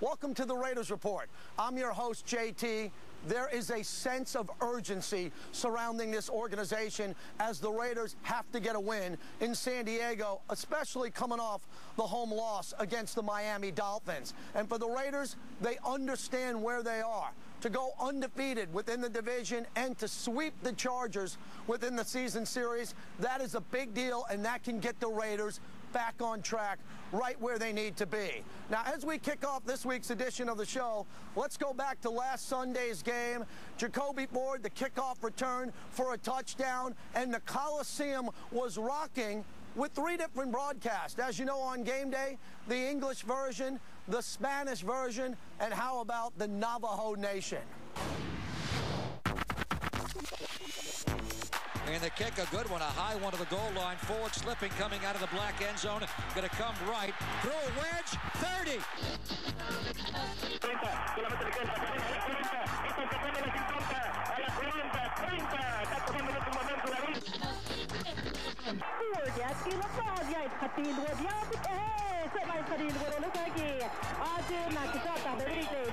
Welcome to the Raiders Report. I'm your host, JT. There is a sense of urgency surrounding this organization as the Raiders have to get a win in San Diego, especially coming off the home loss against the Miami Dolphins. And for the Raiders, they understand where they are. To go undefeated within the division and to sweep the Chargers within the season series, that is a big deal, and that can get the Raiders back on track, right where they need to be. Now, as we kick off this week's edition of the show, let's go back to last Sunday's game. Jacoby Ford, the kickoff return for a touchdown, and the Coliseum was rocking with 3 different broadcasts. As you know, on game day, the English version, the Spanish version, and how about the Navajo Nation? And the kick, a good one, a high one to the goal line. Forward slipping, coming out of the black end zone. Going to come right. Throw a wedge. 30.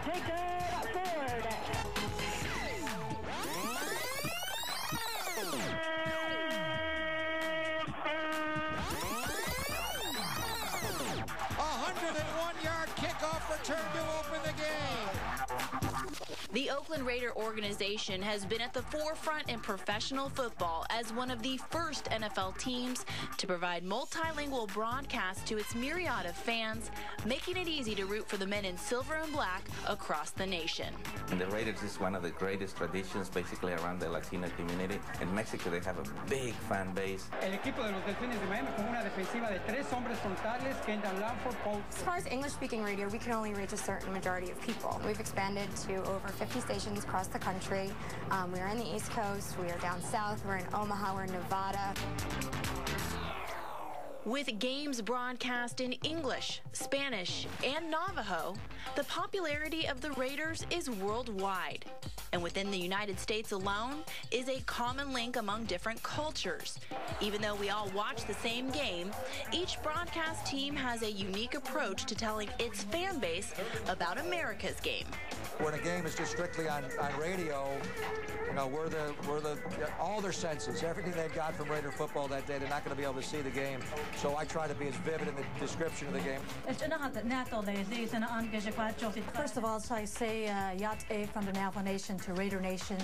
Jacob Ford. 101-yard kickoff return to open the game. The Oakland Raider organization has been at the forefront in professional football as one of the first NFL teams to provide multilingual broadcasts to its myriad of fans, making it easy to root for the men in silver and black across the nation. And the Raiders is one of the greatest traditions basically around the Latino community. In Mexico, they have a big fan base. El equipo de los Delfines de Miami con una defensiva de 3 hombres frontales, Kendall Langford, Paul. As far as English-speaking radio, we can only reach a certain majority of people. We've expanded to over 50 stations across the country. We are in the East Coast, we are down south, we're in Omaha, we're in Nevada. With games broadcast in English, Spanish, and Navajo, the popularity of the Raiders is worldwide. And within the United States alone is a common link among different cultures. Even though we all watch the same game, each broadcast team has a unique approach to telling its fan base about America's game. When a game is just strictly on radio, you know, we're all their senses, everything they've got from Raider football that day, they're not going to be able to see the game. So I try to be as vivid in the description of the game. First of all, I say Yat from the Navajo Nation to Raider Nation.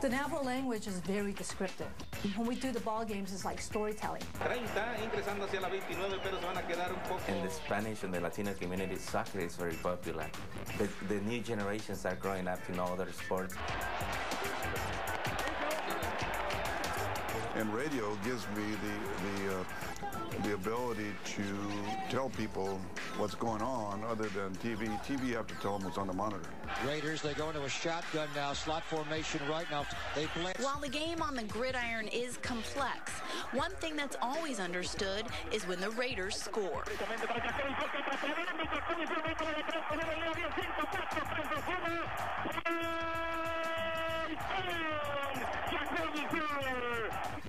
The Navajo language is very descriptive. When we do the ball games, it's like storytelling. In the Spanish and the Latino community, soccer is very popular. The new generations are growing up to know other sports. And radio gives me the ability to tell people what's going on other than TV. TV, you have to tell them what's on the monitor. Raiders, they go into a shotgun now, slot formation right now. They blitz. While the game on the gridiron is complex, one thing that's always understood is when the Raiders score.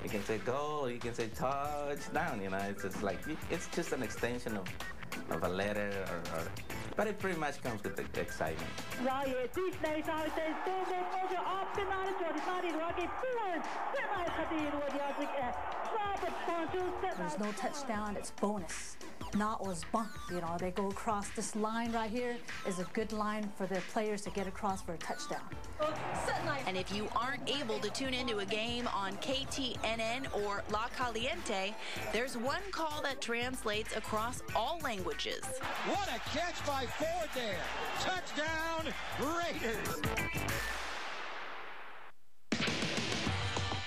You can say goal, you can say touchdown, you know, it's just like, it's just an extension of a letter, but it pretty much comes with the excitement. There's no touchdown, it's bonus. Not was bunk, you know, they go across this line right here is a good line for the players to get across for a touchdown. And if you aren't able to tune into a game on KTNN or La Caliente, there's one call that translates across all languages. What a catch by Ford there. Touchdown, Raiders.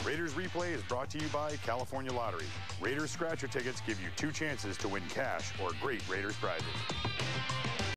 Raiders Replay is brought to you by California Lottery. Raiders Scratcher tickets give you 2 chances to win cash or great Raiders prizes.